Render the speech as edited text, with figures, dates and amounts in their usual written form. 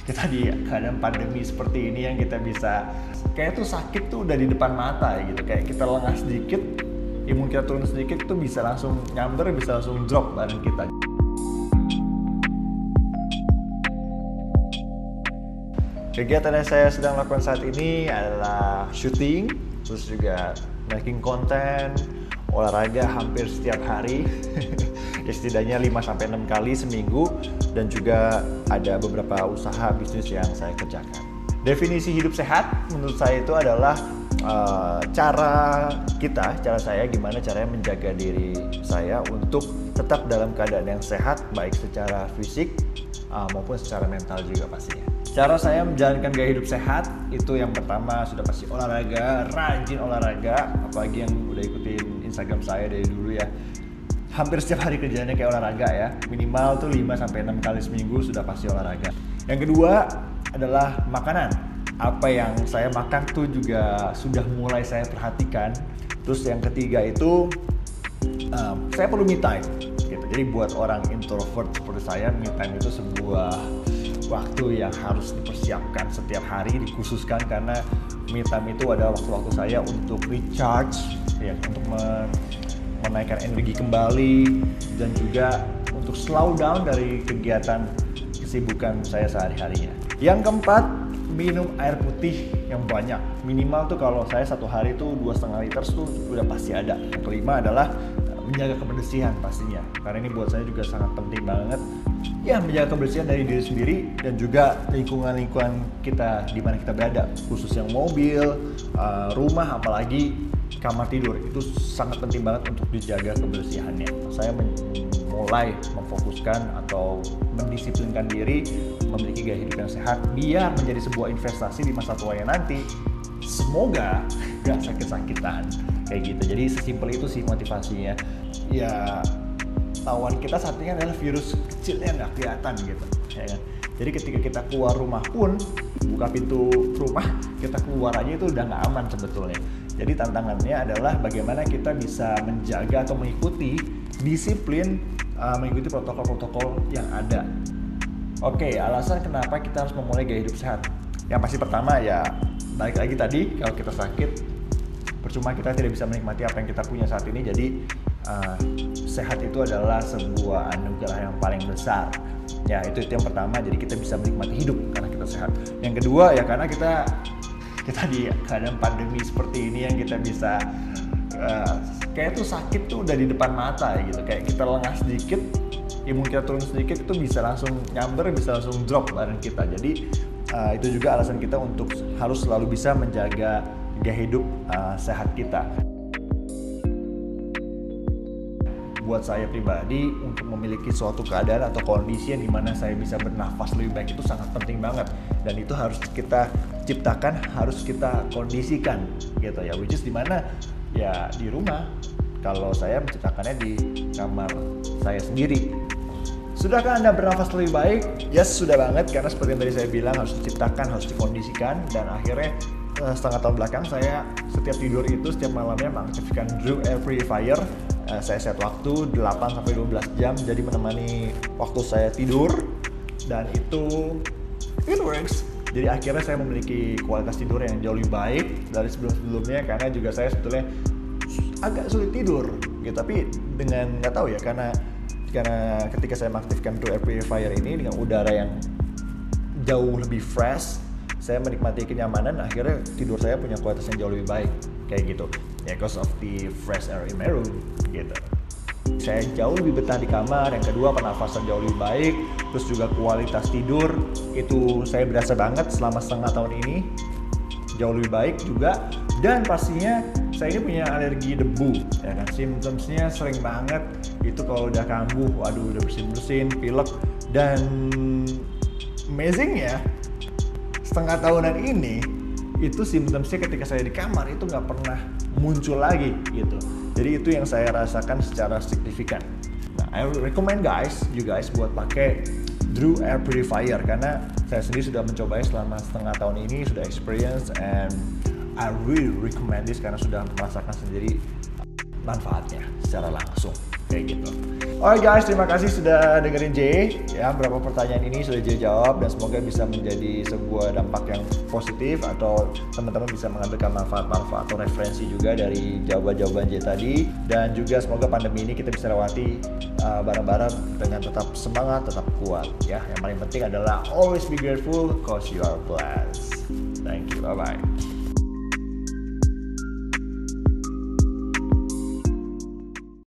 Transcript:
kita di keadaan pandemi seperti ini yang kita bisa kayak tuh sakit tuh udah di depan mata ya gitu. Kayak kita lengah sedikit, imun kita turun sedikit tuh bisa langsung nyamber, bisa langsung drop badan kita. Kegiatan yang saya sedang lakukan saat ini adalah syuting, terus juga making konten, olahraga hampir setiap hari. Ya, setidaknya 5-6 kali seminggu, dan juga ada beberapa usaha bisnis yang saya kerjakan. Definisi hidup sehat menurut saya itu adalah cara saya gimana caranya menjaga diri saya untuk tetap dalam keadaan yang sehat, baik secara fisik maupun secara mental juga pastinya. Cara saya menjalankan gaya hidup sehat itu yang pertama sudah pasti olahraga, rajin olahraga, apalagi yang udah ikutin Instagram saya dari dulu ya. Hampir setiap hari kerjaannya kayak olahraga ya, minimal tuh 5-6 kali seminggu sudah pasti olahraga. Yang kedua adalah makanan. Apa yang saya makan tuh juga sudah mulai saya perhatikan. Terus yang ketiga itu saya perlu me time gitu. Jadi buat orang introvert seperti saya, me time itu sebuah waktu yang harus dipersiapkan setiap hari, dikhususkan karena me time itu adalah waktu-waktu saya untuk recharge ya, untuk menaikkan energi kembali, dan juga untuk slow down dari kegiatan kesibukan saya sehari-harinya. Yang keempat, minum air putih yang banyak. Minimal tuh kalau saya satu hari tuh 2,5 liter tuh udah pasti ada. Yang kelima adalah menjaga kebersihan pastinya, karena ini buat saya juga sangat penting banget. Ya, menjaga kebersihan dari diri sendiri dan juga lingkungan kita di mana kita berada, khusus yang mobil, rumah, apalagi kamar tidur itu sangat penting banget untuk dijaga kebersihannya. Saya mulai memfokuskan atau mendisiplinkan diri memiliki gaya hidup yang sehat biar menjadi sebuah investasi di masa tuanya nanti. Semoga gak sakit-sakitan kayak gitu. Jadi sesimpel itu sih motivasinya. Ya, lawan kita saat ini adalah virus kecil yang gak kelihatan gitu ya kan? Jadi ketika kita keluar rumah pun, buka pintu rumah, kita keluar aja itu udah gak aman sebetulnya. Jadi tantangannya adalah bagaimana kita bisa menjaga atau mengikuti disiplin, mengikuti protokol-protokol yang ada. Oke, alasan kenapa kita harus memulai gaya hidup sehat. Yang pasti pertama ya, balik lagi tadi, kalau kita sakit, percuma kita tidak bisa menikmati apa yang kita punya saat ini. Jadi sehat itu adalah sebuah anugerah yang paling besar. Ya, itu yang pertama, jadi kita bisa menikmati hidup karena kita sehat. Yang kedua ya karena kita di keadaan pandemi seperti ini yang kita bisa kayak tuh sakit tuh udah di depan mata ya gitu. Kayak kita lengah sedikit, imun kita turun sedikit itu bisa langsung nyamber, bisa langsung drop badan kita. Jadi itu juga alasan kita untuk harus selalu bisa menjaga gaya hidup sehat kita. Buat saya pribadi, untuk memiliki suatu keadaan atau kondisi yang dimana saya bisa bernafas lebih baik itu sangat penting banget, dan itu harus kita ciptakan, harus kita kondisikan gitu ya, which is dimana ya di rumah. Kalau saya menciptakannya di kamar saya sendiri. Sudahkah Anda bernafas lebih baik? Yes, sudah banget, karena seperti yang tadi saya bilang harus diciptakan, harus dikondisikan, dan akhirnya setengah tahun belakang saya setiap tidur itu setiap malamnya mengaktifkan Drew Air Purifier. Saya set waktu 8-12 jam jadi menemani waktu saya tidur, dan itu it works. Jadi akhirnya saya memiliki kualitas tidur yang jauh lebih baik dari sebelum-sebelumnya, karena juga saya sebetulnya agak sulit tidur gitu. Tapi dengan nggak tahu ya, karena ketika saya mengaktifkan Drew Air Purifier ini dengan udara yang jauh lebih fresh, saya menikmati kenyamanan, akhirnya tidur saya punya kualitas yang jauh lebih baik kayak gitu ya, because of the fresh air in my room gitu. Saya jauh lebih betah di kamar. Yang kedua, pernafasan jauh lebih baik, terus juga kualitas tidur itu saya berasa banget selama setengah tahun ini jauh lebih baik juga. Dan pastinya saya ini punya alergi debu ya kan, symptomsnya sering banget itu kalau udah kambuh, waduh udah bersin-bersin, pilek, dan amazing ya, setengah tahunan ini itu symptomsnya ketika saya di kamar itu nggak pernah muncul lagi gitu. Jadi itu yang saya rasakan secara signifikan. Nah, I recommend you guys buat pakai Drew Air Purifier, karena saya sendiri sudah mencobanya selama setengah tahun ini, sudah experience, and I really recommend this karena sudah merasakan sendiri manfaatnya secara langsung. kayak gitu. Alright guys, terima kasih sudah dengerin Jay. Ya, beberapa pertanyaan ini sudah Jay jawab dan semoga bisa menjadi sebuah dampak yang positif atau teman-teman bisa mengambilkan manfaat-manfaat atau referensi juga dari jawaban-jawaban Jay tadi. Dan juga semoga pandemi ini kita bisa lewati bareng-bareng dengan tetap semangat, tetap kuat. Ya, yang paling penting adalah always be grateful cause you are blessed. Thank you, bye-bye.